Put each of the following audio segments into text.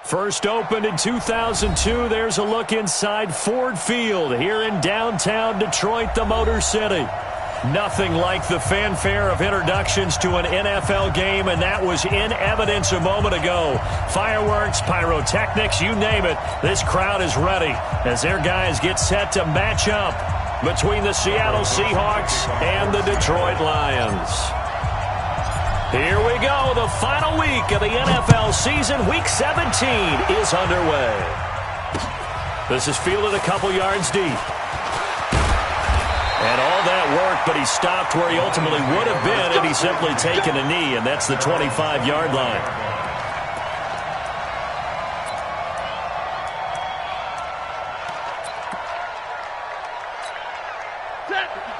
First opened in 2002, there's a look inside Ford Field here in downtown Detroit, the Motor City. Nothing like the fanfare of introductions to an NFL game, and that was in evidence a moment ago. Fireworks, pyrotechnics, you name it. This crowd is ready as their guys get set to match up between the Seattle Seahawks and the Detroit Lions. Here we go. The final week of the NFL season. Week 17 is underway. This is fielded a couple yards deep. And all that work, but he stopped where he ultimately would have been had he simply taken a knee, and that's the 25-yard line.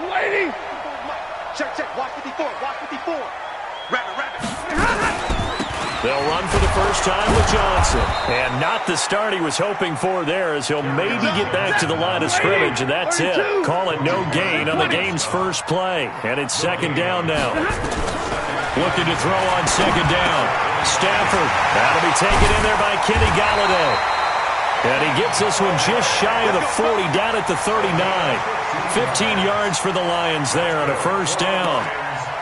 Waiting. Check. Watch 54. Watch 54. Rabbit. They'll run for the first time with Johnson. And not the start he was hoping for there, as he'll maybe get back to the line of scrimmage, and that's it. Call it no gain on the game's first play. And it's second down now. Looking to throw on second down. Stafford. That'll be taken in there by Kenny Galladay. And he gets this one just shy of the 40, down at the 39. 15 yards for the Lions there on a first down.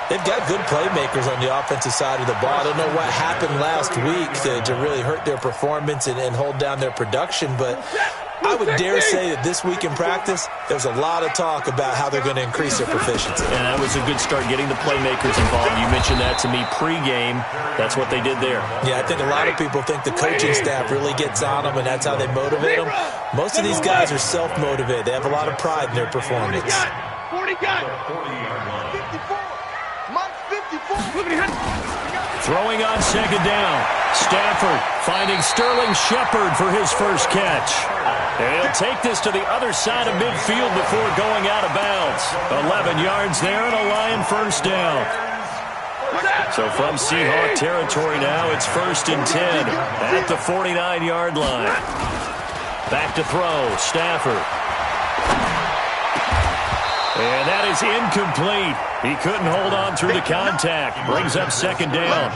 They've got good playmakers on the offensive side of the ball. I don't know what happened last week to really hurt their performance and hold down their production, but I would dare say that this week in practice, there's a lot of talk about how they're going to increase their proficiency. And that was a good start, getting the playmakers involved. You mentioned that to me pregame. That's what they did there. Yeah, I think a lot of people think the coaching staff really gets on them, and that's how they motivate them. Most of these guys are self-motivated. They have a lot of pride in their performance. 40 got 54. Throwing on second down. Stafford finding Sterling Shepard for his first catch. And he'll take this to the other side of midfield before going out of bounds. 11 yards there and a Lion first down. So from Seahawk territory now, it's 1st and 10 at the 49-yard line. Back to throw. Stafford. And that is incomplete. He couldn't hold on through the contact. Brings up second down.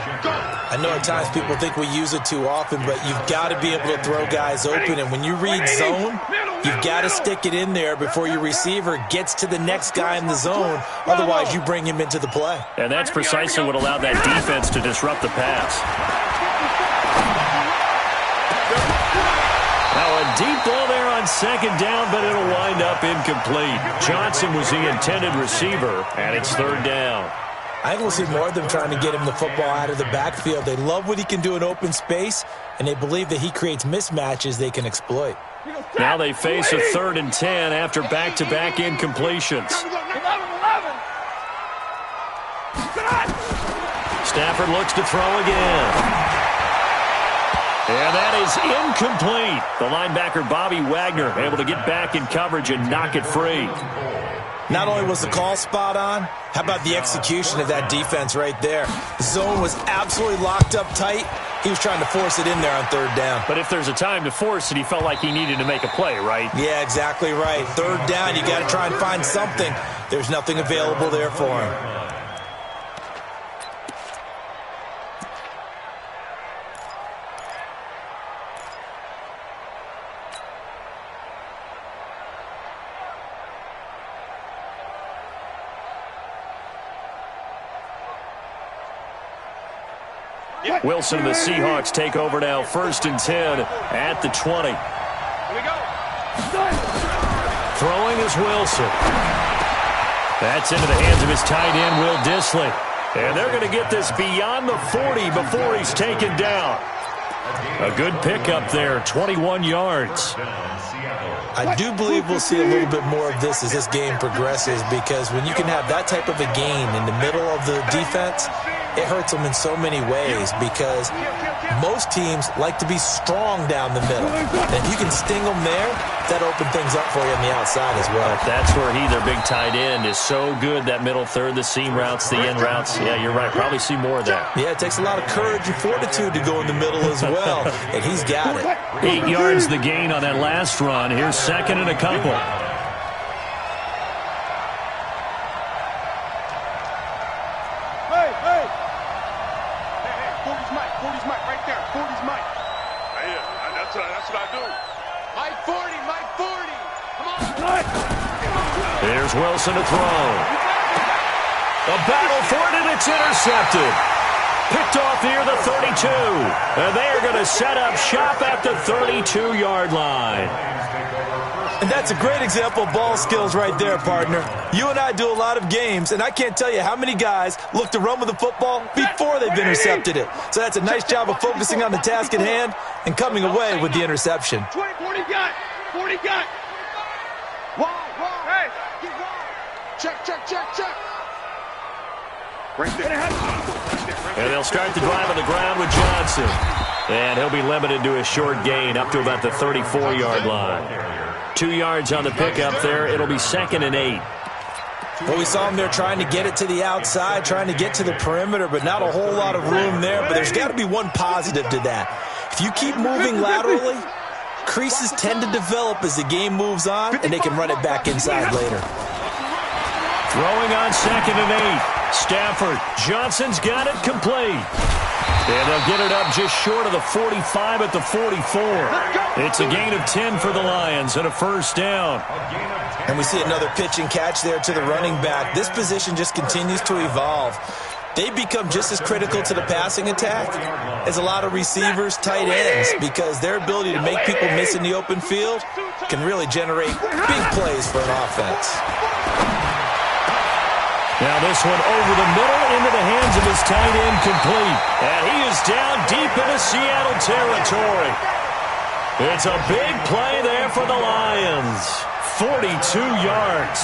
I know at times people think we use it too often, but you've got to be able to throw guys open. And when you read zone, you've got to stick it in there before your receiver gets to the next guy in the zone. Otherwise, you bring him into the play. And that's precisely what allowed that defense to disrupt the pass. Now a deep ball there on second down, but it'll wind up incomplete. Johnson was the intended receiver, and it's third down. I think we'll see more of them trying to get him the football out of the backfield. They love what he can do in open space, and they believe that he creates mismatches they can exploit. Now they face a 3rd and 10 after back-to-back incompletions. Stafford looks to throw again. And that is incomplete. The linebacker, Bobby Wagner, able to get back in coverage and knock it free. Not only was the call spot on, how about the execution of that defense right there? The zone was absolutely locked up tight. He was trying to force it in there on third down. But if there's a time to force it, he felt like he needed to make a play, right? Yeah, exactly right. Third down, you got to try and find something. There's nothing available there for him. Wilson and the Seahawks take over now, 1st and 10 at the 20. Here we go. Throwing is Wilson. That's into the hands of his tight end, Will Dissly. And they're going to get this beyond the 40 before he's taken down. A good pickup there, 21 yards. I do believe we'll see a little bit more of this as this game progresses, because when you can have that type of a gain in the middle of the defense, it hurts them in so many ways, because most teams like to be strong down the middle. And if you can sting them there, that opens things up for you on the outside as well. That's where their big tight end, is so good, that middle third, the seam routes, the end routes. Yeah, you're right. Probably see more of that. Yeah, it takes a lot of courage and fortitude to go in the middle as well, and he's got it. 8 yards the gain on that last run. Here's 2nd and a couple. Hey, 40's Mike right there. 40's Mike. Right here. There's Wilson to throw. A battle for it, and it's intercepted. Picked off near the 32. And they are going to set up shop at the 32-yard line. And that's a great example of ball skills right there, partner. You and I do a lot of games, and I can't tell you how many guys look to run with the football before they've intercepted it. So that's a nice job of focusing on the task at hand and coming away with the interception. 40 got. 40 got. Wide. Hey, get wide. Check. Right there. And they'll start the drive on the ground with Johnson. And he'll be limited to a short gain up to about the 34-yard line. 2 yards on the pickup there. It'll be 2nd and 8. Well, we saw him there trying to get it to the outside, trying to get to the perimeter, but not a whole lot of room there. But there's got to be one positive to that. If you keep moving laterally, creases tend to develop as the game moves on, and they can run it back inside later. Throwing on 2nd and 8. Stafford. Johnson's got it complete. And they'll get it up just short of the 45 at the 44. It's a gain of 10 for the Lions and a first down. And we see another pitch and catch there to the running back. This position just continues to evolve. They become just as critical to the passing attack as a lot of receivers, tight ends, because their ability to make people miss in the open field can really generate big plays for an offense. Now this one over the middle into the hands of his tight end complete. And he is down deep into Seattle territory. It's a big play there for the Lions. 42 yards.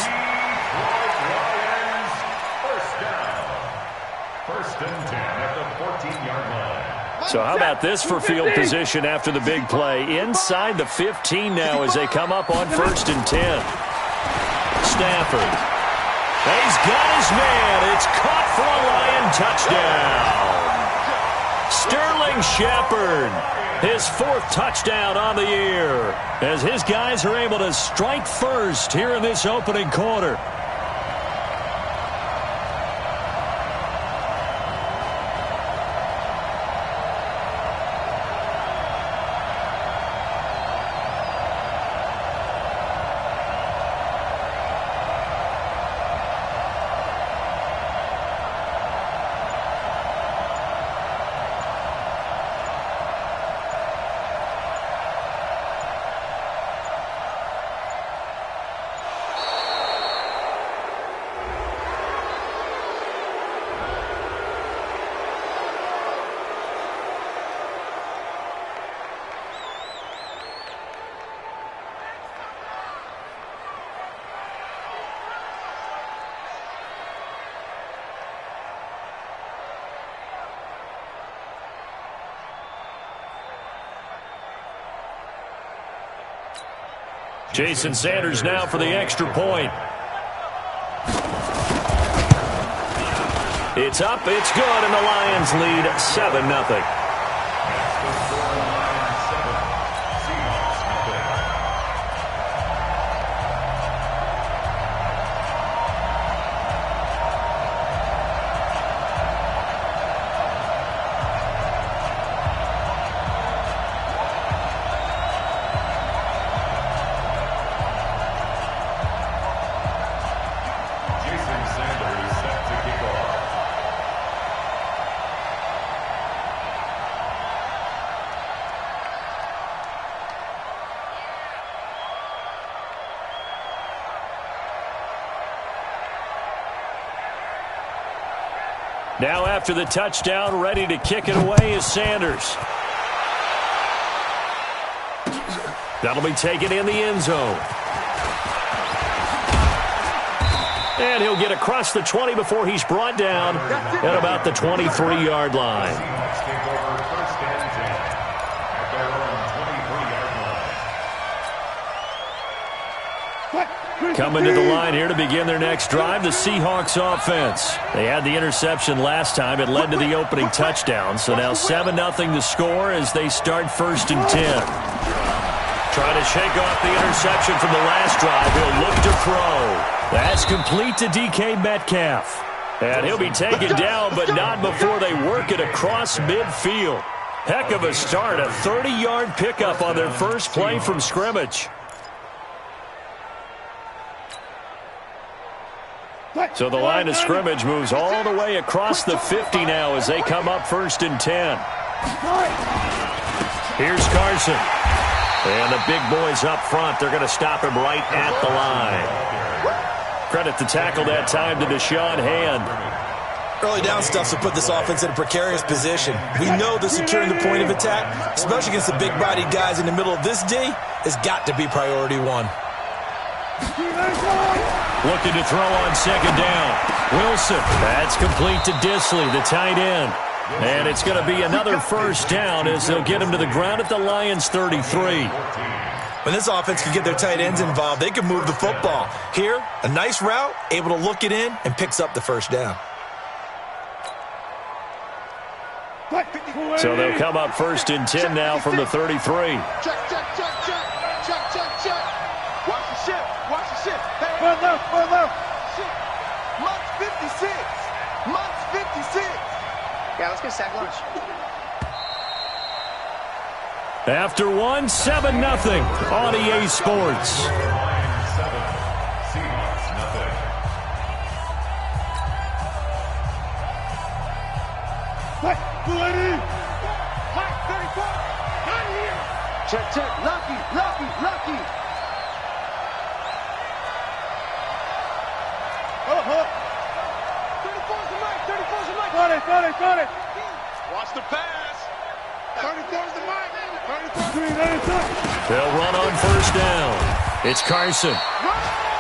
First and 10 at the 14-yard line. So how about this for field position after the big play? Inside the 15 now as they come up on 1st and 10. Stafford. He's got his man. It's caught for a Lion touchdown. Sterling Shepard, his 4th touchdown on the year, as his guys are able to strike first here in this opening quarter. Jason Sanders now for the extra point. It's up, it's good, and the Lions lead 7-0. Now after the touchdown, ready to kick it away is Sanders. That'll be taken in the end zone. And he'll get across the 20 before he's brought down at about the 23-yard line. Coming to the line here to begin their next drive, the Seahawks offense. They had the interception last time. It led to the opening touchdown. So now 7-0 to score as they start 1st and 10. Trying to shake off the interception from the last drive. He'll look to throw. That's complete to DK Metcalf. And he'll be taken down, but not before they work it across midfield. Heck of a start. A 30-yard pickup on their first play from scrimmage. So the line of scrimmage moves all the way across the 50 now as they come up 1st and 10. Here's Carson. And the big boys up front, they're going to stop him right at the line. Credit the tackle that time to Deshaun Hand. Early down stuff to put this offense in a precarious position. We know that securing the point of attack, especially against the big-bodied guys in the middle of this D, has got to be priority one. Looking to throw on 2nd down. Wilson. That's complete to Disley, the tight end. And it's going to be another 1st down as they'll get him to the ground at the Lions' 33. When this offense can get their tight ends involved, they can move the football. Here, a nice route, able to look it in, and picks up the 1st down. So they'll come up 1st and 10 now from the 33. Check, check, check, check, check, check, check. Watch the ship, watch the ship. Hey, run left. Shit. Months 56. Months 56. Yeah, let's get sack lunch. After 1, 7-0 on EA Sports. Lions 7, Seahawks nothing. Mike, 34. Not here. Check. Lucky. 34's the Mike. Got it. Watch the pass. 34's the Mike. They'll run on 1st down. It's Carson.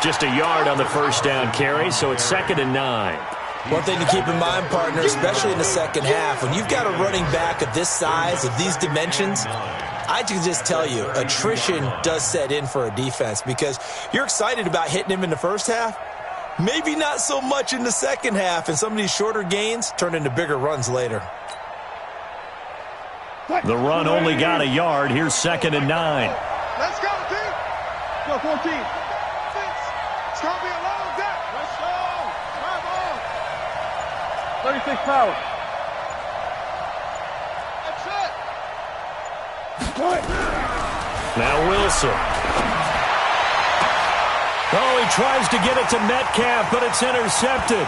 Just a yard on the 1st down carry, so it's 2nd and 9. One thing to keep in mind, partner, especially in the second half, when you've got a running back of this size, of these dimensions, I can just tell you, attrition does set in for a defense because you're excited about hitting him in the first half. Maybe not so much in the second half, and some of these shorter gains turn into bigger runs later. The run only got a yard. Here's 2nd and 9. Let's go, team. Go, 14. It's going to be a long day. Let's go. Drive on. 36 power. That's it. Now Wilson. Oh, he tries to get it to Metcalf, but it's intercepted.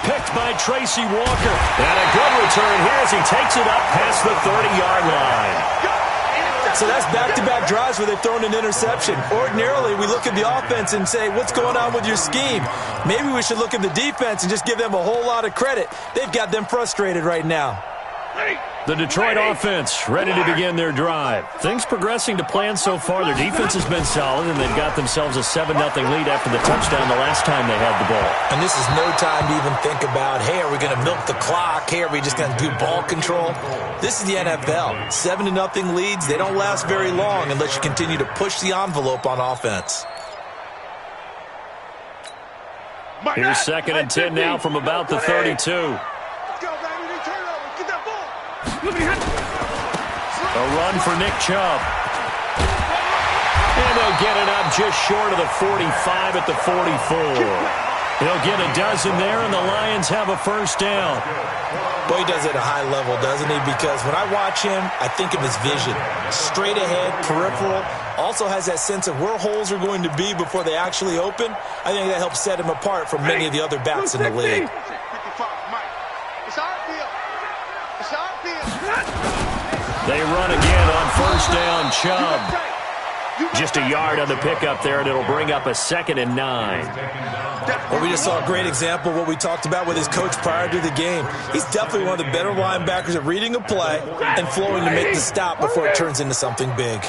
Picked by Tracy Walker. And a good return here as he takes it up past the 30-yard line. So that's back-to-back drives where they've thrown an interception. Ordinarily, we look at the offense and say, what's going on with your scheme? Maybe we should look at the defense and just give them a whole lot of credit. They've got them frustrated right now. The Detroit offense ready to begin their drive. Things progressing to plan so far. Their defense has been solid, and they've got themselves a 7-0 lead after the touchdown the last time they had the ball. And this is no time to even think about, hey, are we going to milk the clock? Hey, are we just going to do ball control? This is the NFL. 7-0 leads, they don't last very long unless you continue to push the envelope on offense. Here's 2nd and 10 now from about the 32. A run for Nick Chubb. And they'll get it up just short of the 45 at the 44. They'll get a dozen there, and the Lions have a 1st down. Boy, he does it at a high level, doesn't he? Because when I watch him, I think of his vision. Straight ahead, peripheral. Also has that sense of where holes are going to be before they actually open. I think that helps set him apart from many of the other backs in the league. They run again on 1st down, Chubb. Just a yard on the pickup there, and it'll bring up a 2nd and 9. Well, we just saw a great example of what we talked about with his coach prior to the game. He's definitely one of the better linebackers at reading a play and flowing to make the stop before it turns into something big.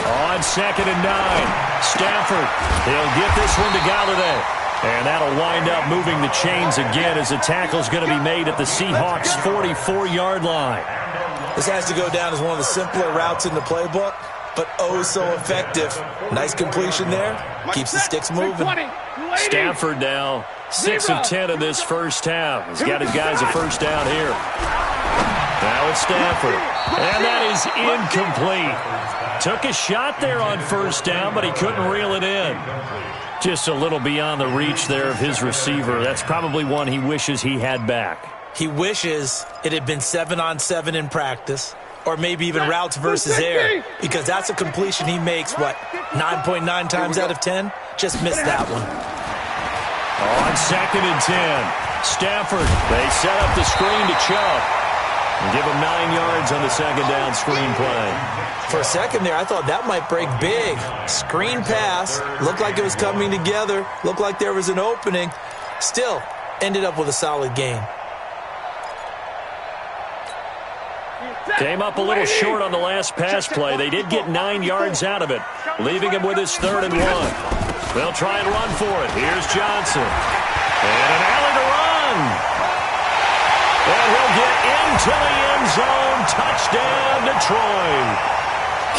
On 2nd and 9, Stafford. He'll get this one to Galladay. And that'll wind up moving the chains again as the tackle's going to be made at the Seahawks' 44-yard line. This has to go down as one of the simpler routes in the playbook, but oh so effective. Nice completion there. Keeps the sticks moving. Stafford now 6 of 10 in this first half. He's got his guys a 1st down here. Now it's Stafford. And that is incomplete. Took a shot there on 1st down, but he couldn't reel it in. Just a little beyond the reach there of his receiver. That's probably one he wishes he had back. He wishes it had been 7-on-7 in practice, or maybe even routes versus air, because that's a completion he makes, 9.9 times out of 10? just missed that one. On 2nd and 10, Stafford, they set up the screen to Chubb. And give him 9 yards on the second down screen play. For a second there, I thought that might break big. Screen pass. Looked like it was coming together. Looked like there was an opening. Still, ended up with a solid game. Came up a little short on the last pass play. They did get 9 yards out of it, leaving him with his 3rd and 1. They'll try and run for it. Here's Johnson. And an alley to run. And he'll get into the end zone. Touchdown, Detroit.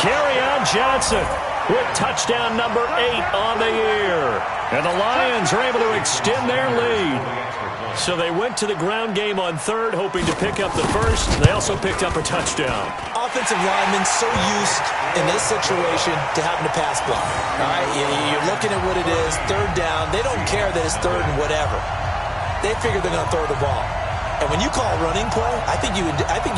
Kerryon Johnson with touchdown number 8 on the year. And the Lions are able to extend their lead. So they went to the ground game on 3rd, hoping to pick up the 1st. They also picked up a touchdown. Offensive linemen so used in this situation to having to pass block. All right, you're looking at what it is, 3rd down. They don't care that it's 3rd and whatever. They figure they're going to throw the ball. And when you call running play, I think you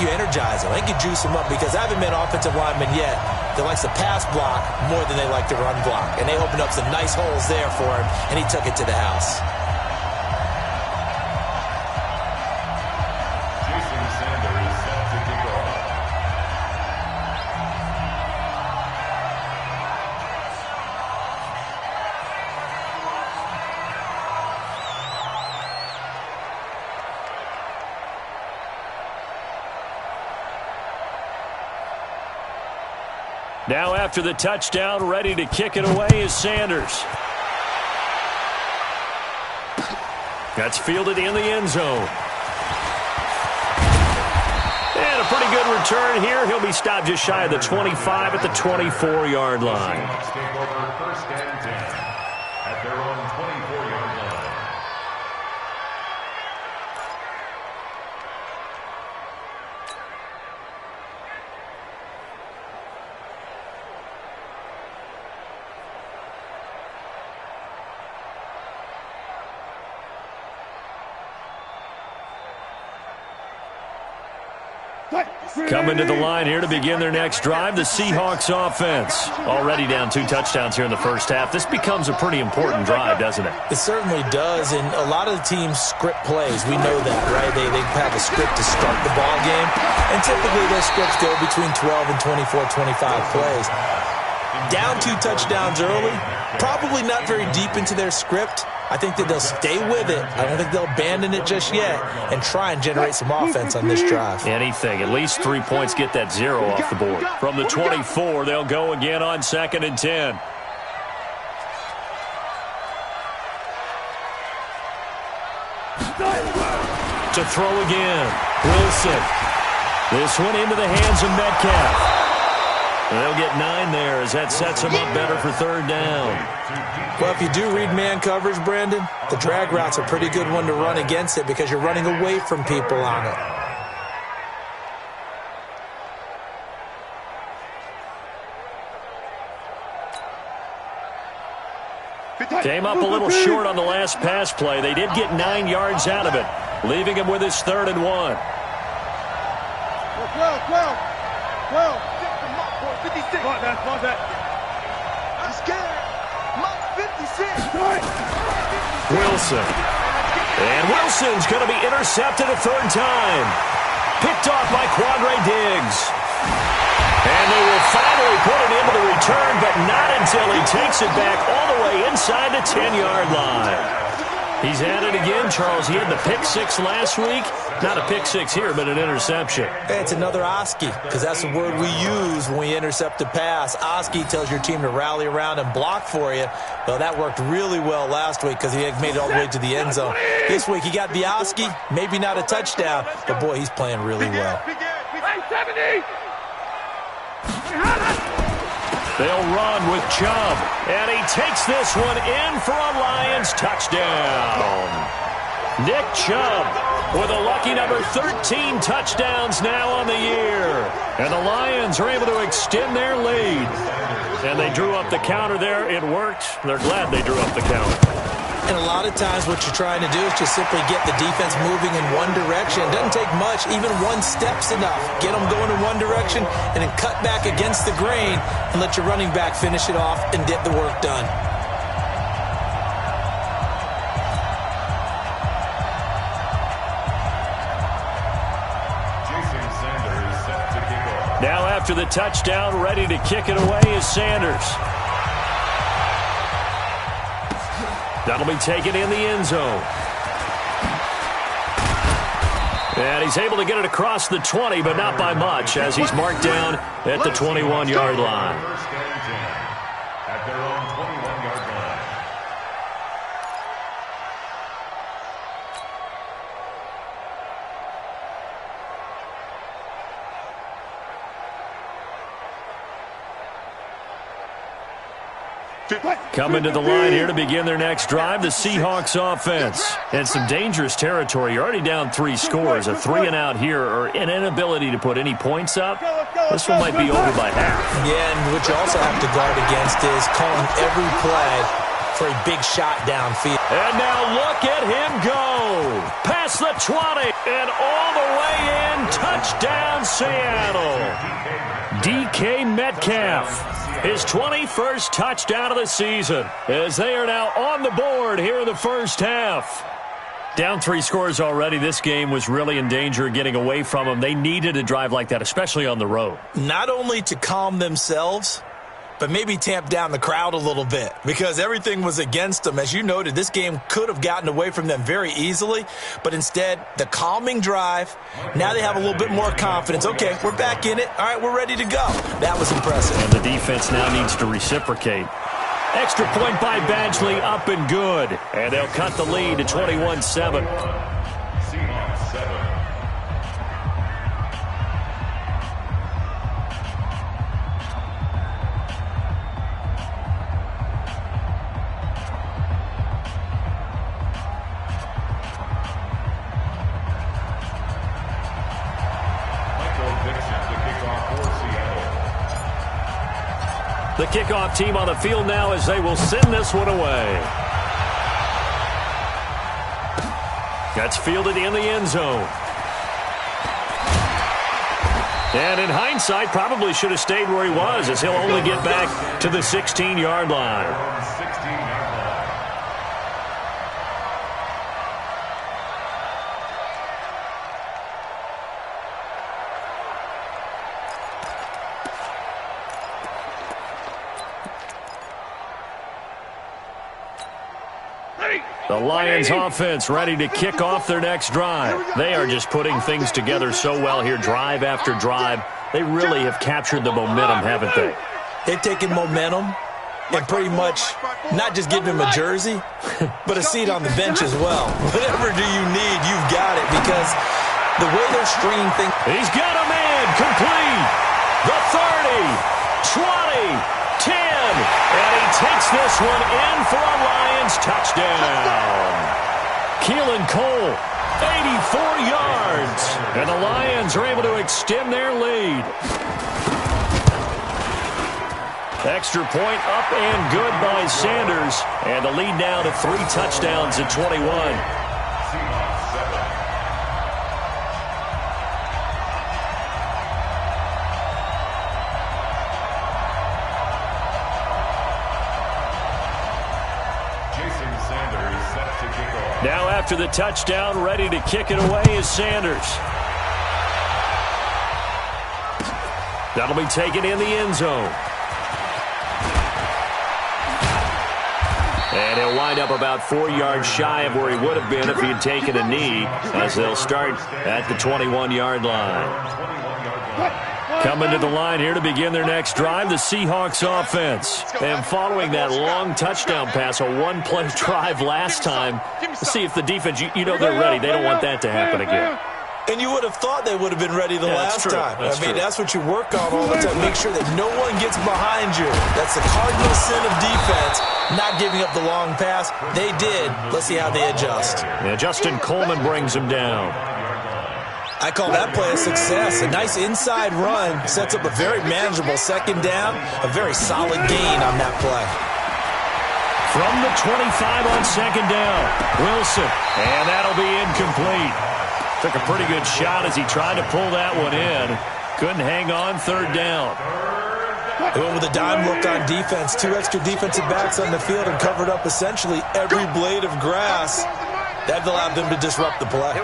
energize them. I think you juice them up because I haven't met an offensive lineman yet that likes to pass block more than they like to run block. And they opened up some nice holes there for him, and he took it to the house. Now after the touchdown, ready to kick it away is Sanders. That's fielded in the end zone. And a pretty good return here. He'll be stopped just shy of the 25 at the 24-yard line. Seahawks take over 1st and 10 at their own 24-yard line. Coming to the line here to begin their next drive, the Seahawks offense. Already down 2 touchdowns here in the first half. This becomes a pretty important drive, doesn't it? It certainly does, and a lot of the teams script plays. We know that, right? They have a script to start the ball game, and typically those scripts go between 12 and 24, 25 plays. Down 2 touchdowns early, probably not very deep into their script. I think that they'll stay with it. I don't think they'll abandon it just yet and try and generate some offense on this drive. Anything. At least 3 points, get that 0 off the board. From the 24, they'll go again on 2nd and 10. To throw again. Wilson. This one into the hands of Metcalf. They'll get 9 there as that sets them up better for 3rd down. Well, if you do read man coverage, Brandon, the drag route's a pretty good one to run against it because you're running away from people on it. Came up a little short on the last pass play. They did get 9 yards out of it, leaving him with his 3rd and 1. 12. 56. I'm scared. Mike 56. Wilson. And Wilson's going to be intercepted a 3rd time. Picked off by Quandre Diggs. And they will finally put it into the return, but not until he takes it back all the way inside the 10-yard line. He's at it again, Charles. He had the pick 6 last week. Not a pick 6 here, but an interception. Hey, it's another Oski, because that's the word we use when we intercept a pass. Oski tells your team to rally around and block for you. Well, that worked really well last week because he had made it all the way to the end zone. This week, he got the Oski, maybe not a touchdown, but, boy, he's playing really well. They'll run with Chubb, and he takes this one in for a Lions touchdown. Nick Chubb with a lucky number 13 touchdowns now on the year. And the Lions are able to extend their lead. And they drew up the counter there. It worked. They're glad they drew up the counter. And a lot of times what you're trying to do is just simply get the defense moving in one direction. It doesn't take much. Even one step's enough. Get them going in one direction and then cut back against the grain and let your running back finish it off and get the work done. after the touchdown, ready to kick it away is Sanders. That'll be taken in the end zone. And he's able to get it across the 20, but not by much, as he's marked down at the 21-yard line. First and 10 at their own 21-yard line. Coming to the line here to begin their next drive, the Seahawks offense. And some dangerous territory. You're already down 3 scores. A 3-and-out here, or an inability to put any points up. This one might be over by half. Yeah, and what you also have to guard against is calling every play for a big shot downfield. And now look at him go. Past the 20 and all the way in. Touchdown, Seattle. DK Metcalf. His 21st touchdown of the season, as they are now on the board here in the first half. Down 3 scores already. This game was really in danger of getting away from them. They needed a drive like that, especially on the road. Not only to calm themselves, but maybe tamp down the crowd a little bit, because everything was against them. As you noted, this game could have gotten away from them very easily, but instead, the calming drive, now they have a little bit more confidence. Okay, we're back in it. All right, we're ready to go. That was impressive. And the defense now needs to reciprocate. Extra point by Badgley, up and good. And they'll cut the lead to 21-7. Seahawks 7. The kickoff team on the field now as they will send this one away. That's fielded in the end zone. And in hindsight, probably should have stayed where he was, as he'll only get back to the 16-yard line. 16-yard line. The Lions offense ready to kick off their next drive. They are just putting things together so well here, drive after drive. They really have captured the momentum, haven't they? They've taken momentum and pretty much not just given him a jersey, but a seat on the bench as well. Whatever do you need, you've got it, because the way they're stringing things. He's got a man complete. The 30, 20, 10, and he takes this one in for a Lions touchdown. Keelan Cole, 84 yards, and the Lions are able to extend their lead. Extra point up and good by Sanders, and the lead now to 3 touchdowns at 21. Seahawks 7. Now after the touchdown, ready to kick it away is Sanders. That'll be taken in the end zone. And he'll wind up about 4 yards shy of where he would have been if he had taken a knee, as they'll start at the 21-yard line. Coming to the line here to begin their next drive, the Seahawks offense. And following that long touchdown pass, a one-play drive last time, to see if the defense, you know they're ready. They don't want that to happen again. And you would have thought they would have been ready the last time. That's what you work on all the time. Make sure that no one gets behind you. That's the cardinal sin of defense, not giving up the long pass. They did. Let's see how they adjust. Yeah, Justin Coleman brings him down. I call that play a success. A nice inside run sets up a very manageable second down. A very solid gain on that play. From the 25 on second down, Wilson. And that'll be incomplete. Took a pretty good shot as he tried to pull that one in. Couldn't hang on third down. They went with a dime look on defense. 2 extra defensive backs on the field and covered up essentially every blade of grass. That allowed them to disrupt the play.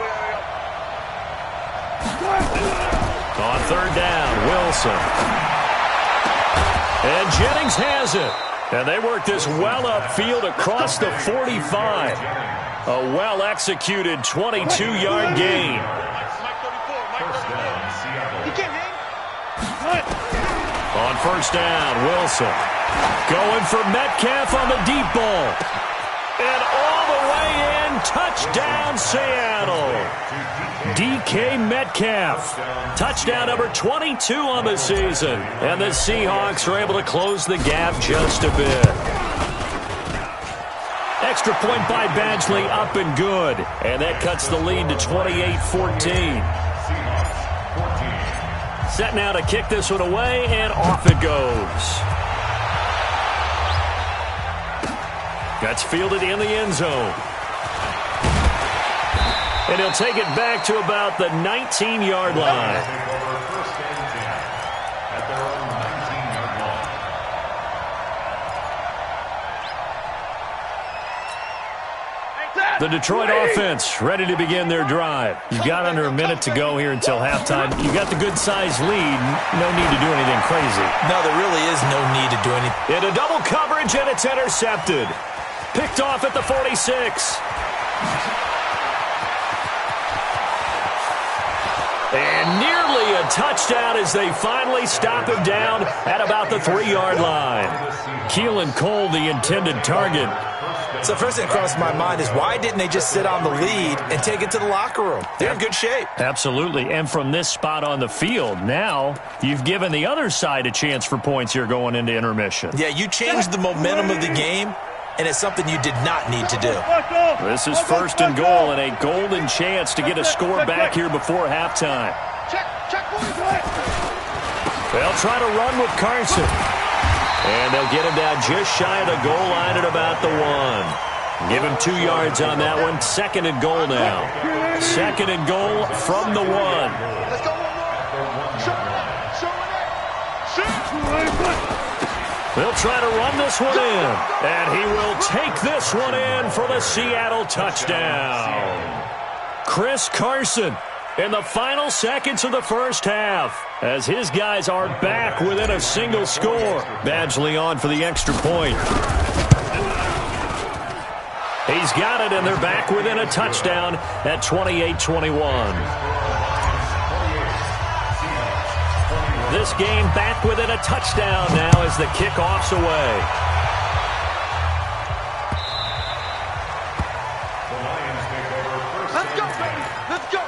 On third down, Wilson. And Jennings has it. And they work this well upfield across the 45. A well-executed 22-yard gain. On first down, Wilson going for Metcalf on the deep ball. And all the way in, touchdown Seattle. DK Metcalf, touchdown number 22 on the season. And the Seahawks are able to close the gap just a bit. Extra point by Badgley, up and good. And that cuts the lead to 28-14. Set now to kick this one away, and off it goes. That's fielded in the end zone. And he'll take it back to about the 19-yard line. The Detroit offense ready to begin their drive. You've got under a minute to go here until halftime. You've got the good-sized lead. No need to do anything crazy. No, there really is no need to do anything. Into double coverage, and it's intercepted. Picked off at the 46. And nearly a touchdown as they finally stop him down at about the 3-yard line. Keelan Cole, the intended target. So first thing that crossed my mind is why didn't they just sit on the lead and take it to the locker room? They're in good shape. Absolutely. And from this spot on the field, now you've given the other side a chance for points here going into intermission. Yeah, you changed the momentum of the game, and it's something you did not need to do. This is first and goal, and a golden chance to get a score back here before halftime. They'll try to run with Carson. And they'll get him down just shy of the goal line at about the 1. Give him 2 yards on that one. Second and goal now. Second and goal from the 1. Let's go. They'll try to run this one in. And he will take this one in for the Seattle touchdown. Chris Carson in the final seconds of the first half, as his guys are back within a single score. Badgley on for the extra point. He's got it, and they're back within a touchdown at 28-21. This game back within a touchdown now as the kickoff's away. Let's go, baby. Let's go.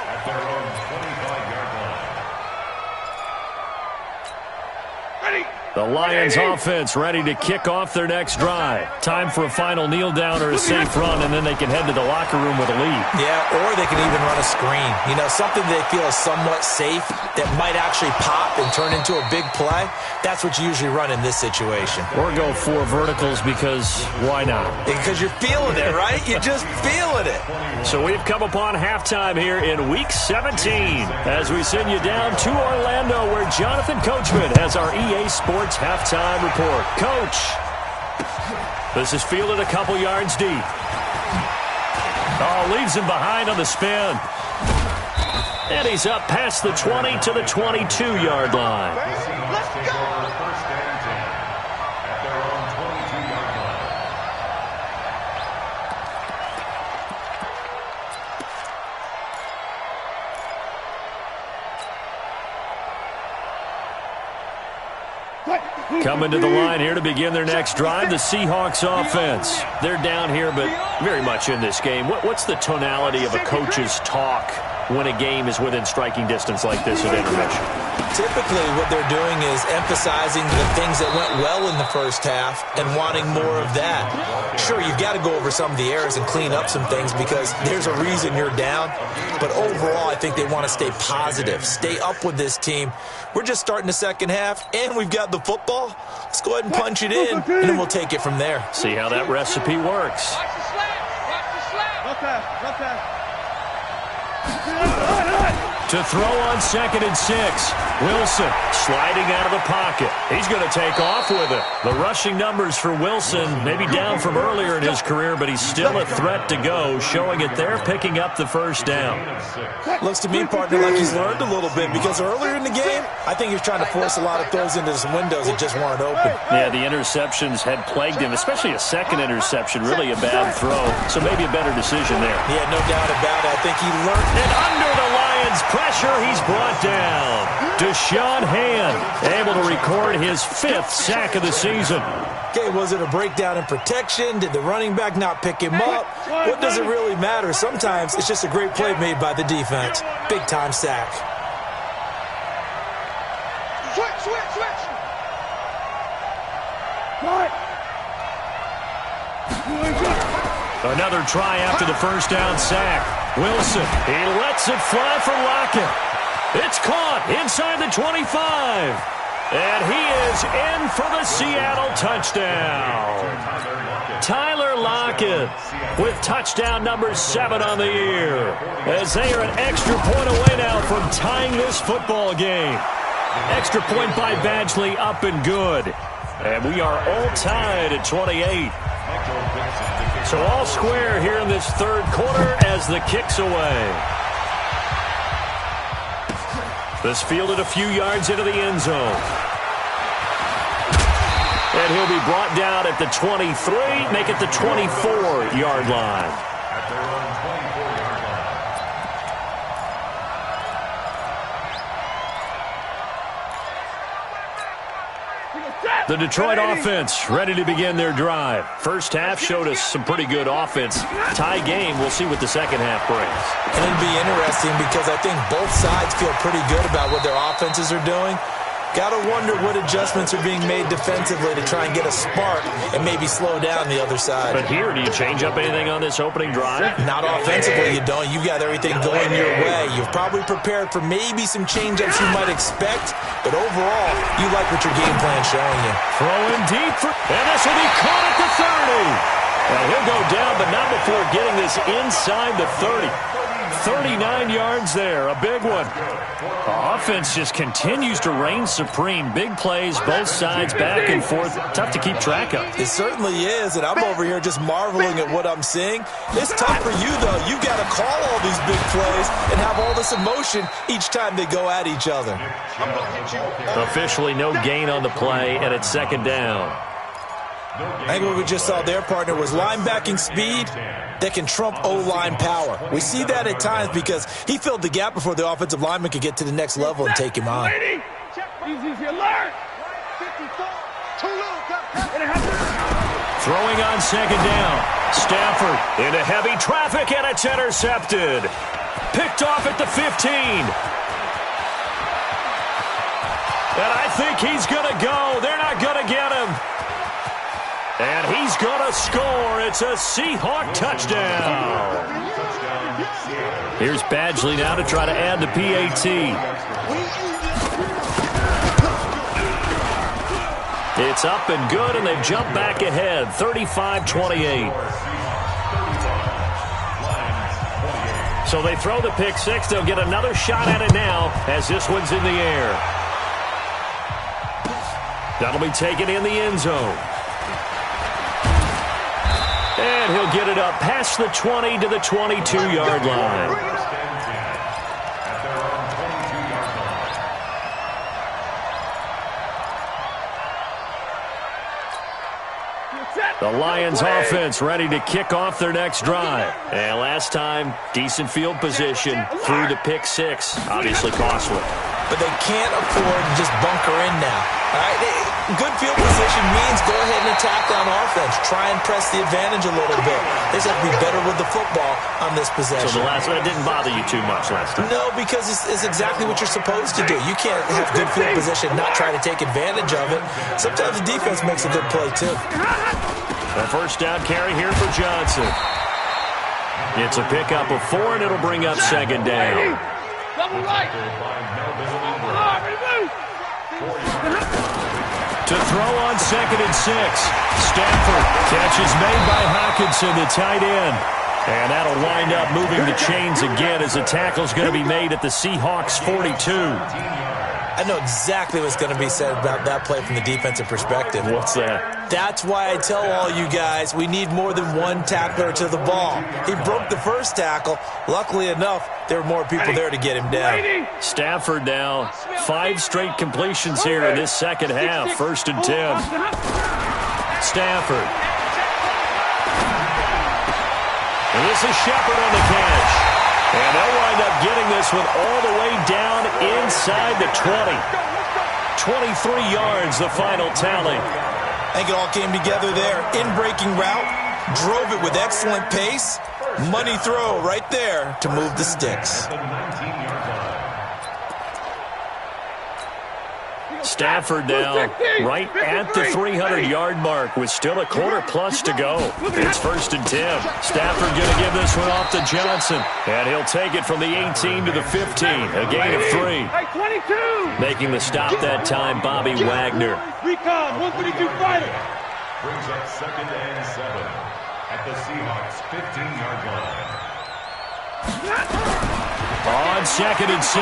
The Lions offense ready to kick off their next drive. Time for a final kneel down or a safe run, and then they can head to the locker room with a lead. Yeah, or they can even run a screen. You know, something they feel is somewhat safe that might actually pop and turn into a big play. That's what you usually run in this situation. Or go 4 verticals because why not? Because you're feeling it, right? You're just feeling it. So we've come upon halftime here in Week 17 as we send you down to Orlando where Jonathan Coachman has our EA Sports halftime report. Coach, this is fielded a couple yards deep. Oh, leaves him behind on the spin. And he's up past the 20 to the 22-yard line. Let's go. First and 10 at their own 22-yard line. Coming to the line here to begin their next drive, the Seahawks offense. They're down here, but very much in this game. What's the tonality of a coach's talk when a game is within striking distance like this at intermission? Typically, what they're doing is emphasizing the things that went well in the first half and wanting more of that. Sure, you've got to go over some of the errors and clean up some things because there's a reason you're down. But overall, I think they want to stay positive, stay up with this team. We're just starting the second half, and we've got the football. Let's go ahead and punch it in, and then we'll take it from there. See how that recipe works. Watch the slap. Watch the slap. To throw on 2nd and 6. Wilson sliding out of the pocket. He's going to take off with it. The rushing numbers for Wilson, maybe down from earlier in his career, but he's still a threat to go, showing it there, picking up the first down. Looks to me, partner, like he's learned a little bit, because earlier in the game, I think he was trying to force a lot of throws into some windows that just weren't open. Yeah, the interceptions had plagued him, especially a second interception, really a bad throw, so maybe a better decision there. Yeah, no doubt about it. I think he learned. And under the Lions' pressure, he's brought down. Deshaun Hand able to record his 5th sack of the season. Okay, was it a breakdown in protection? Did the running back not pick him up? What does it really matter? Sometimes it's just a great play made by the defense. Big-time sack. Switch. Another try after the first down sack. Wilson, he lets it fly for Lockett. It's caught inside the 25. And he is in for the Seattle touchdown. Tyler Lockett with touchdown number 7 on the year, as they are an extra point away now from tying this football game. Extra point by Badgley, up and good. And we are all tied at 28. So all square here in this third quarter as the kick's away. This fielded a few yards into the end zone. And he'll be brought down at the 23, make it the 24-yard line. At their own 24-yard line. The Detroit offense ready to begin their drive. First half showed us some pretty good offense. Tie game, we'll see what the second half brings. And it'll be interesting because I think both sides feel pretty good about what their offenses are doing. Got to wonder what adjustments are being made defensively to try and get a spark and maybe slow down the other side. But here, do you change up anything on this opening drive? Not offensively, you don't. You got everything going your way. You've probably prepared for maybe some change-ups you might expect, but overall, you like what your game plan's showing you. Throwing deep, and this will be caught at the 30. Well, he'll go down, but not before getting this inside the 30. 39 yards there, a big one. The offense just continues to reign supreme. Big plays, both sides, back and forth. Tough to keep track of. It certainly is, and I'm over here just marveling at what I'm seeing. It's tough for you, though. You've got to call all these big plays and have all this emotion each time they go at each other. Officially no gain on the play, and it's second down. I think what we just saw there, partner, was linebacking speed that can trump O-line power. We see that at times because he filled the gap before the offensive lineman could get to the next level and take him on. Throwing on second down. Stafford into heavy traffic, and it's intercepted. Picked off at the 15. And I think he's going to go. They're not going to get him. And he's going to score. It's a Seahawk touchdown. Here's Badgley now to try to add the PAT. It's up and good, and they've jumped back ahead, 35-28. So they throw the pick six. They'll get another shot at it now as this one's in the air. That'll be taken in the end zone. And he'll get it up past the 20 to the 22-yard line. The Lions offense ready to kick off their next drive. And last time, decent field position through the pick six. Obviously costly. But they can't afford to just bunker in now. All right? Good field position means go ahead and attack on offense. Try and press the advantage a little bit. They just have to be better with the football on this possession. So the last one didn't bother you too much last time? No, because it's exactly what you're supposed to do. You can't have good field position and not try to take advantage of it. Sometimes the defense makes a good play, too. A first down carry here for Johnson. It's a pickup of 4, and it'll bring up second down. Double right. To throw on second and 6. Stafford. Catch is made by Hawkinson, the tight end. And that'll wind up moving the chains again as the tackle's going to be made at the Seahawks 42. I know exactly what's going to be said about that play from the defensive perspective. What's that? That's why I tell all you guys we need more than one tackler to the ball. He broke the first tackle. Luckily enough, there were more people there to get him down. Stafford now, 5 straight completions here in this second half. 1st and 10. Stafford. And this is Shepard on the catch. And they'll wind up getting this one all the way down inside the 20. 23 yards, the final tally. I think it all came together there. In-breaking route, drove it with excellent pace. Money throw right there to move the sticks. Stafford now right at the 300-yard mark with still a quarter plus to go. It's 1st and 10. Stafford going to give this one off to Johnson. And he'll take it from the 18 to the 15. A gain of 3. Making the stop that time, Bobby Wagner. Recon, 132 fighter. Brings up 2nd and 7 at the Seahawks 15-yard line. On 2nd and 7,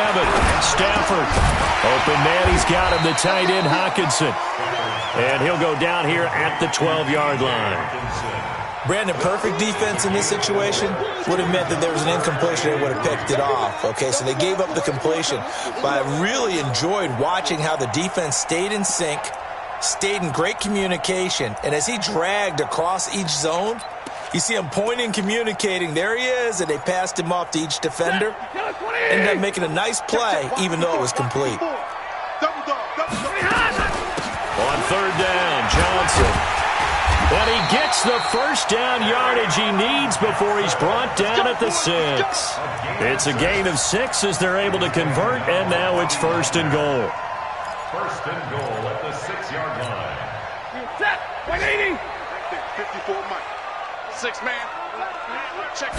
Stafford. Open man, he's got him, the tight end, Hockenson. And he'll go down here at the 12-yard line. Brandon, perfect defense in this situation would have meant that there was an incompletion. They would have picked it off. Okay, so they gave up the completion. But I really enjoyed watching how the defense stayed in sync, stayed in great communication. And as he dragged across each zone, you see him pointing, communicating. There he is, and they passed him off to each defender. Ended up making a nice play, even though it was complete. On 3rd down, Johnson. And he gets the first down yardage he needs before he's brought down at the 6. It's a gain of 6 as they're able to convert, and now it's 1st and goal. 1st and goal at the 6-yard line. Set, 180. 54 Mike. 6-man. Check.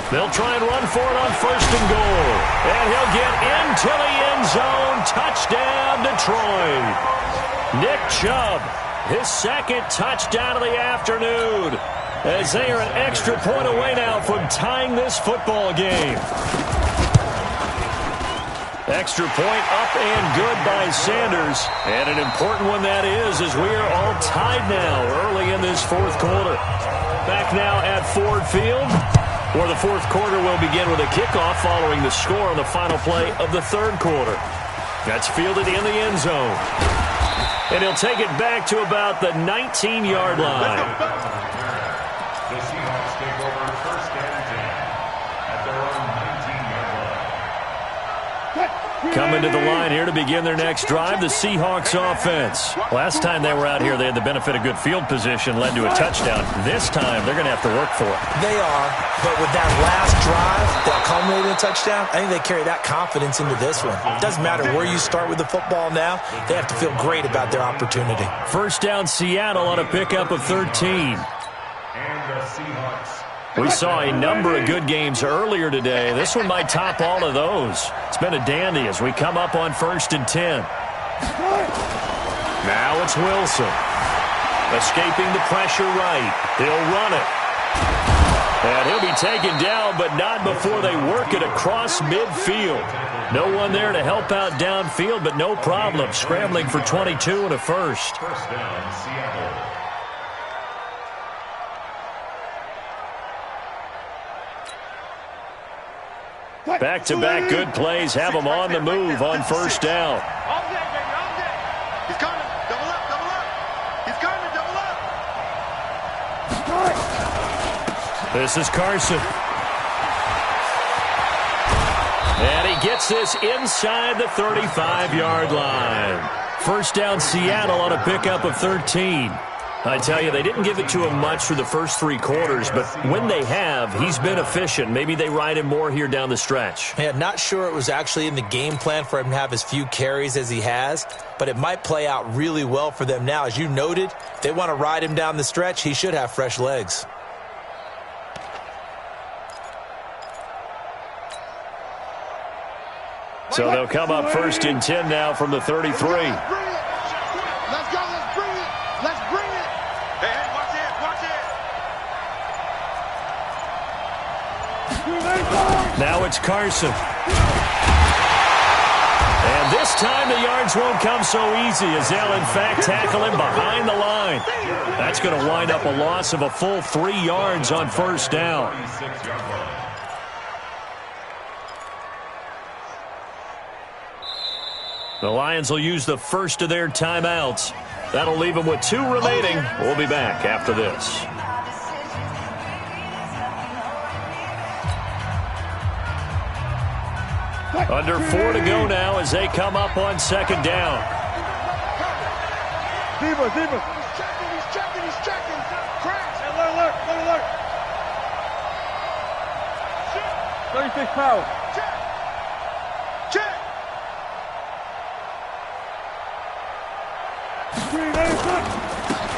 They'll try and run for it on 1st and goal. And he'll get into the end zone. Touchdown, Detroit. Nick Chubb, his 2nd touchdown of the afternoon, as they are an extra point away now from tying this football game. Extra point up and good by Sanders. And an important one that is, as we are all tied now early in this 4th quarter. Back now at Ford Field, where the 4th quarter will begin with a kickoff following the score on the final play of the 3rd quarter. That's fielded in the end zone. And he'll take it back to about the 19-yard line. The Seahawks take over 1st and 10 at their own 19-yard line. Coming to the line here to begin their next drive, the Seahawks offense. Last time they were out here, they had the benefit of good field position, led to a touchdown. This time, they're going to have to work for it. They are, but with that last drive that culminated in a touchdown, I think they carry that confidence into this one. It doesn't matter where you start with the football now. They have to feel great about their opportunity. 1st down, Seattle on a pickup of 13. And the Seahawks. We saw a number of good games earlier today. This one might top all of those. It's been a dandy as we come up on 1st and 10. Now it's Wilson. Escaping the pressure right. He'll run it. And he'll be taken down, but not before they work it across midfield. No one there to help out downfield, but no problem. Scrambling for 22 and a first. 1st down, Seattle. Back-to-back good plays have them on the move on 1st down. All day, baby, all day. He's coming. Double up, double up. He's coming, double up. This is Carson. And he gets this inside the 35-yard line. 1st down, Seattle on a pickup of 13. I tell you, they didn't give it to him much for the first 3 quarters, but when they have, he's been efficient. Maybe they ride him more here down the stretch. Yeah, not sure it was actually in the game plan for him to have as few carries as he has, but it might play out really well for them now. As you noted, if they want to ride him down the stretch, he should have fresh legs. So they'll come up 1st and 10 now from the 33. Let's go, let's bring it. Let's bring it. Hey, watch it, watch it. Now it's Carson. And this time the yards won't come so easy as they'll, in fact, tackle him behind the line. That's going to wind up a loss of a full 3 yards on first down. The Lions will use the first of their timeouts. That'll leave them with 2 remaining. We'll be back after this. Under 4 to go now as they come up on second down. He's checking. Crash. Alert. 36 power. Check.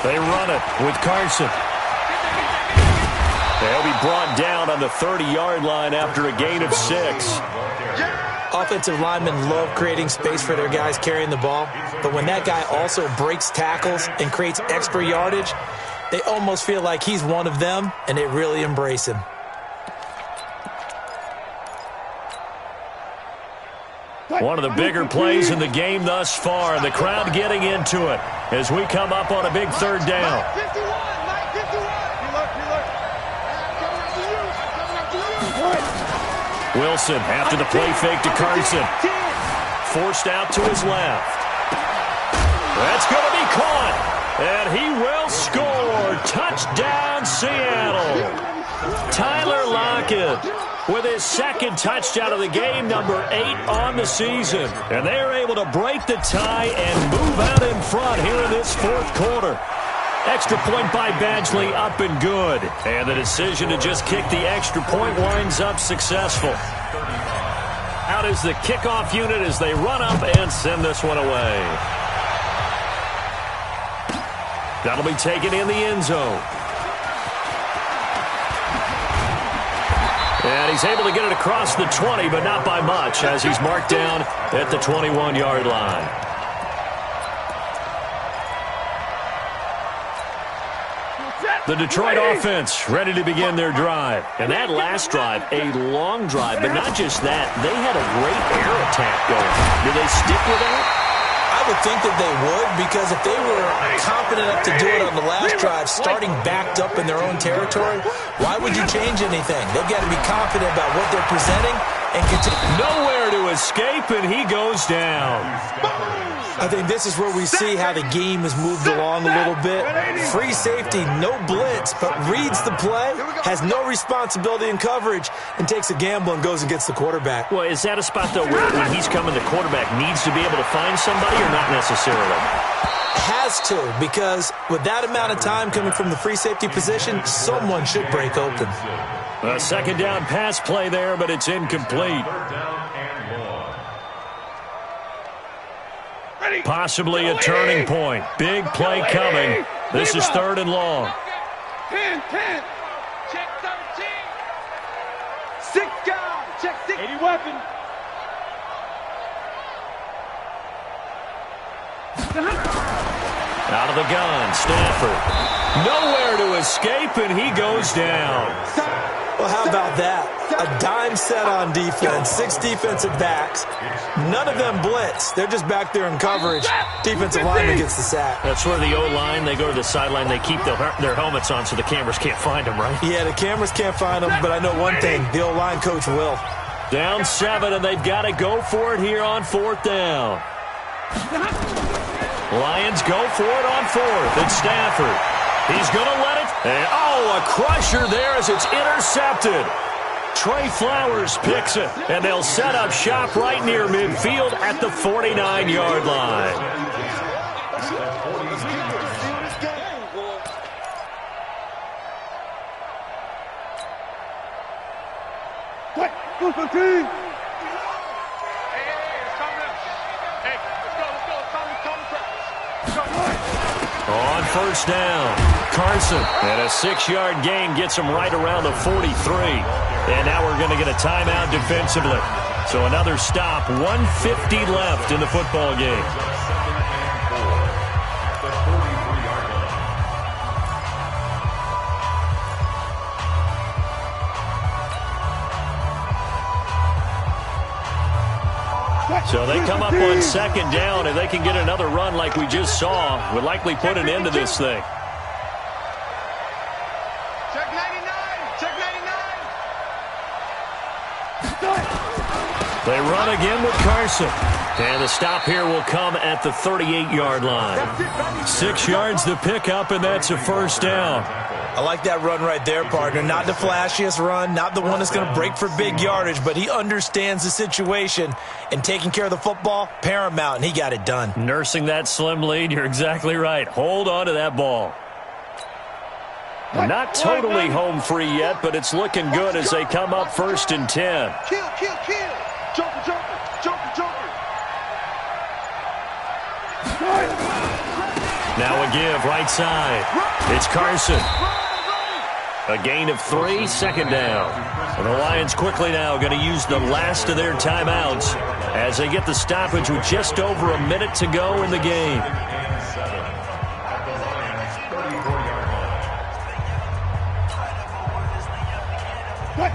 They run it with Carson. They'll be brought down on the 30-yard line after a gain of 6. Offensive linemen love creating space for their guys carrying the ball, but when that guy also breaks tackles and creates extra yardage, they almost feel like he's one of them, and they really embrace him. One of the bigger plays in the game thus far, and the crowd getting into it as we come up on a big third down. Wilson after the play fake to Carson. Forced out to his left. That's going to be caught. And he will score. Touchdown, Seattle. Tyler Lockett with his second touchdown of the game, number 8 on the season. And they're able to break the tie and move out in front here in this fourth quarter. Extra point by Badgley, up and good. And the decision to just kick the extra point winds up successful. Out is the kickoff unit as they run up and send this one away. That'll be taken in the end zone. And he's able to get it across the 20, but not by much, as he's marked down at the 21-yard line. The Detroit offense ready to begin their drive. And that last drive, a long drive, but not just that. They had a great air attack going. Do they stick with that? I would think that they would, because if they were confident enough to do it on the last drive, starting backed up in their own territory, why would you change anything? They've got to be confident about what they're presenting and continue. Nowhere to escape, and he goes down. I think this is where we see how the game has moved along a little bit. Free safety, no blitz, but reads the play, has no responsibility in coverage, and takes a gamble and goes and gets the quarterback. Well, is that a spot, though, where when he's coming, the quarterback needs to be able to find somebody, or not necessarily? Has to, because with that amount of time coming from the free safety position, someone should break open. A second down pass play there, but it's incomplete. Possibly a turning point. Big play coming. This is 3rd and long. 10. Check 13. 6 guys. Check 6. 80 weapon. Out of the gun, Stafford. Nowhere to escape, and he goes down. Well, how about that? A dime set on defense, 6 defensive backs. None of them blitz. They're just back there in coverage. Defensive lineman gets the sack. That's where the O-line, they go to the sideline, they keep their helmets on so the cameras can't find them, right? Yeah, the cameras can't find them, but I know one thing. The O-line coach will. Down 7, and they've got to go for it here on 4th down. Lions go for it on 4th. It's Stafford. He's going to let it. And, a crusher there as it's intercepted. Trey Flowers picks it, and they'll set up shop right near midfield at the 49-yard line. On first down, Carson, and a 6-yard gain gets him right around the 43. And now we're going to get a timeout defensively. So another stop, 1:50 left in the football game. So they come up on second down, and they can get another run like we just saw. Would likely put an end to this thing. Check 99. Check 99. They run again with Carson. And the stop here will come at the 38-yard line. 6 yards to pick up, and that's a first down. I like that run right there, partner. Not the flashiest run, not the one that's going to break for big yardage, but he understands the situation, and taking care of the football, paramount, and he got it done. Nursing that slim lead, you're exactly right. Hold on to that ball. Not totally home free yet, but it's looking good as they come up 1st and 10. Kill, kill, kill. Joker, joker, joker, joker. Now a give, right side. It's Carson. A gain of 3, second down. And the Lions quickly now going to use the last of their timeouts as they get the stoppage with just over a minute to go in the game.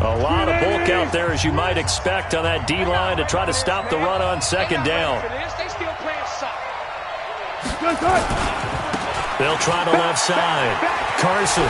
A lot of bulk out there, as you might expect, on that D-line to try to stop the run on second down. They'll try the left side. Carson.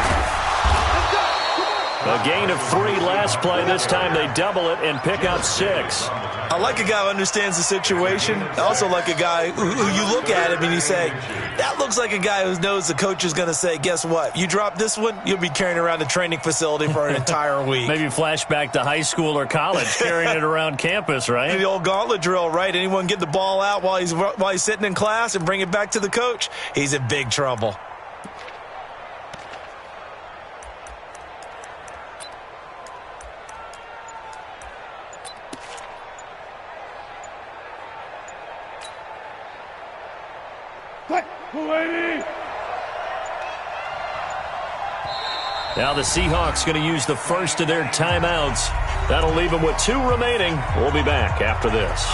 A gain of 3 last play. This time they double it and pick up 6. I like a guy who understands the situation. I also like a guy who you look at him and you say, that looks like a guy who knows the coach is going to say, guess what? You drop this one, you'll be carrying around the training facility for an entire week. Maybe flashback to high school or college, carrying it around campus, right? The old gauntlet drill, right? Anyone get the ball out while he's sitting in class and bring it back to the coach? He's in big trouble. Now the Seahawks going to use the first of their timeouts. That'll leave them with 2 remaining. We'll be back after this.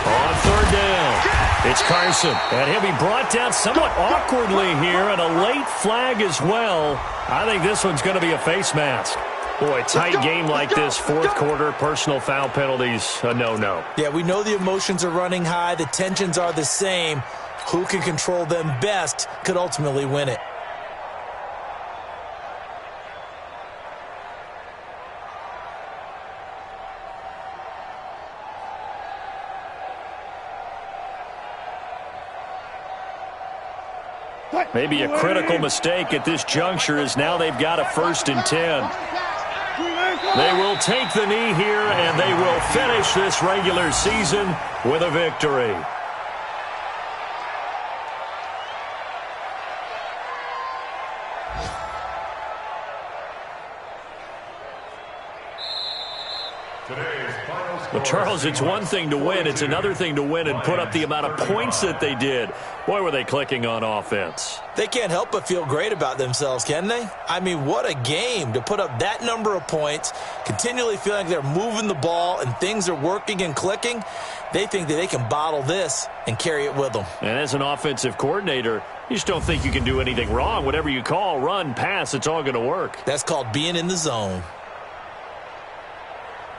On third down, it's Carson. And he'll be brought down somewhat awkwardly here, and a late flag as well. I think this one's going to be a face mask. Boy, tight game like this, fourth quarter, personal foul penalties, a no-no. Yeah, we know the emotions are running high. The tensions are the same. Who can control them best could ultimately win it. Maybe a critical mistake at this juncture is now they've got a 1st and 10. They will take the knee here, and they will finish this regular season with a victory. Well, Charles, it's one thing to win. It's another thing to win and put up the amount of points that they did. Boy, were they clicking on offense. They can't help but feel great about themselves, can they? I mean, what a game to put up that number of points, continually feeling like they're moving the ball and things are working and clicking. They think that they can bottle this and carry it with them. And as an offensive coordinator, you just don't think you can do anything wrong. Whatever you call, run, pass, it's all going to work. That's called being in the zone.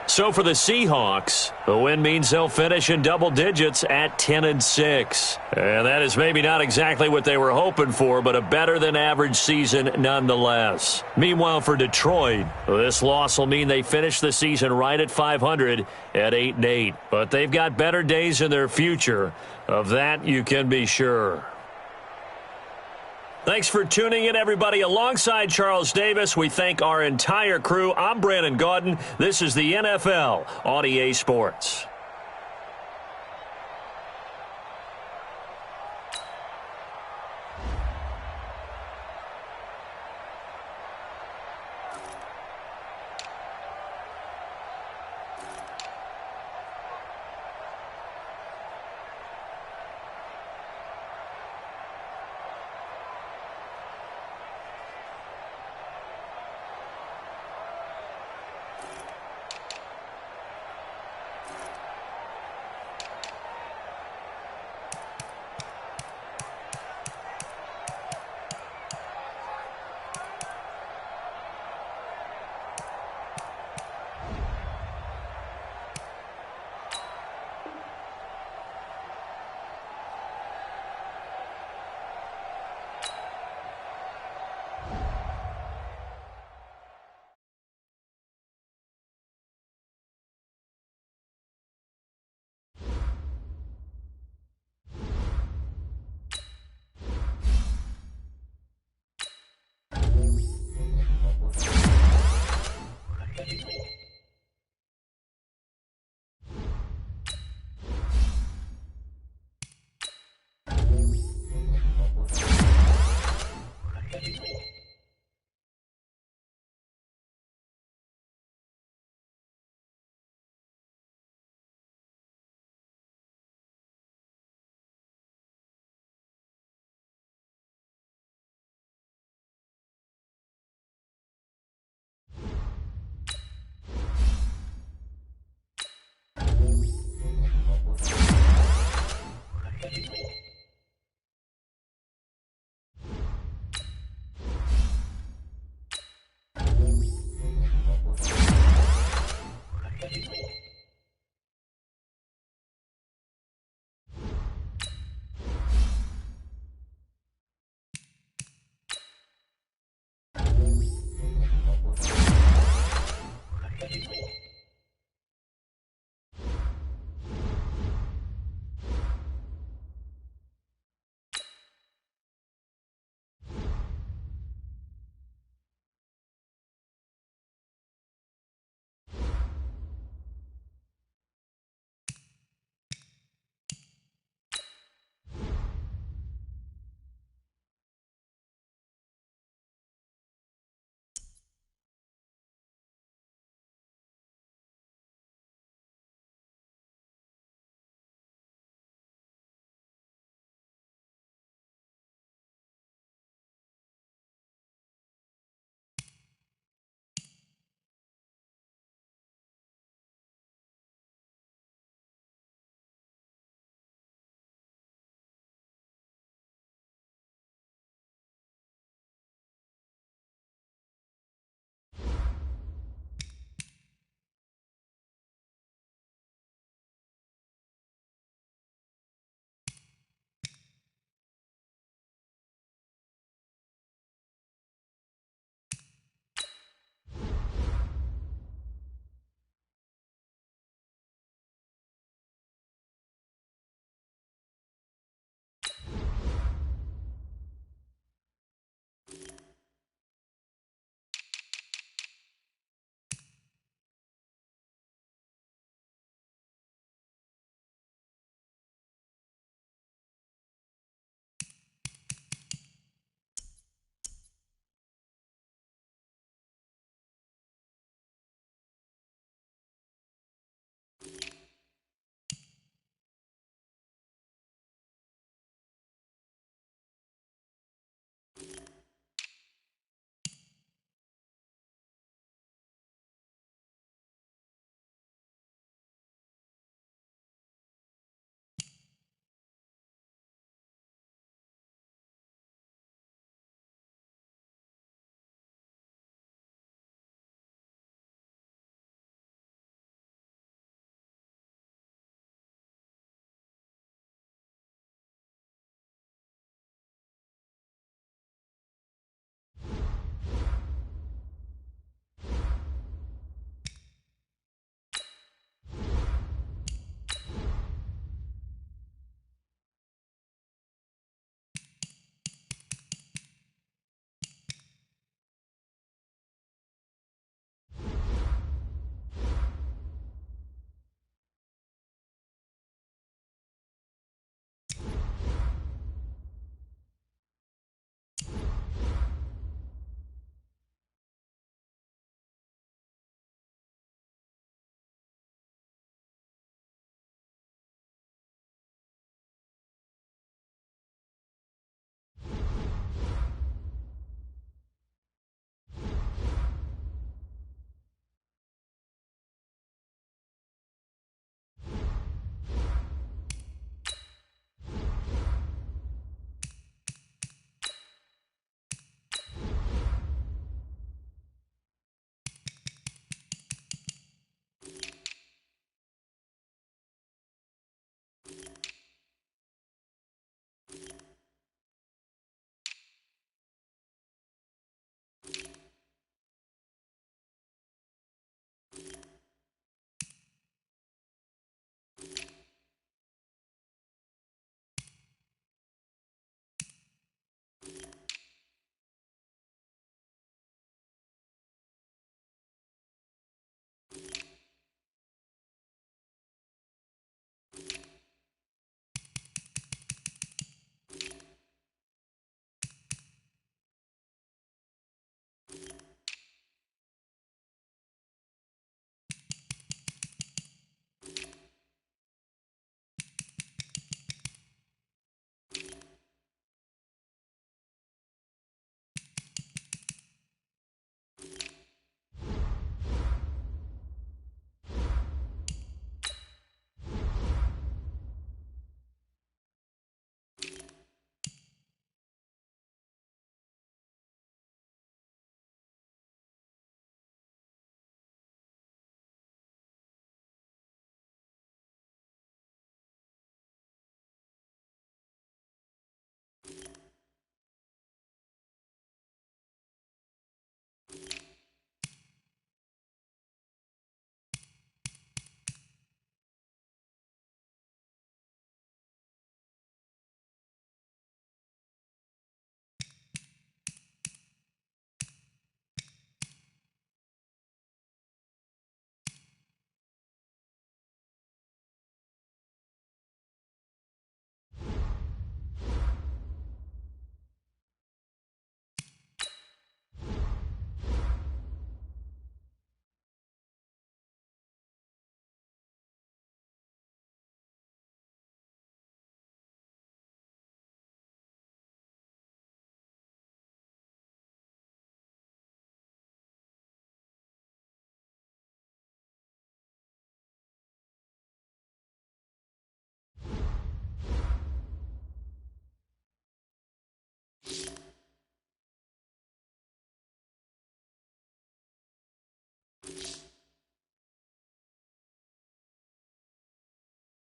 So for the Seahawks, the win means they'll finish in double digits at 10-6. And that is maybe not exactly what they were hoping for, but a better-than-average season nonetheless. Meanwhile, for Detroit, this loss will mean they finish the season right at 500 at 8-8. But they've got better days in their future. Of that, you can be sure. Thanks for tuning in, everybody. Alongside Charles Davis, we thank our entire crew. I'm Brandon Gaudin. This is the NFL on EA Sports.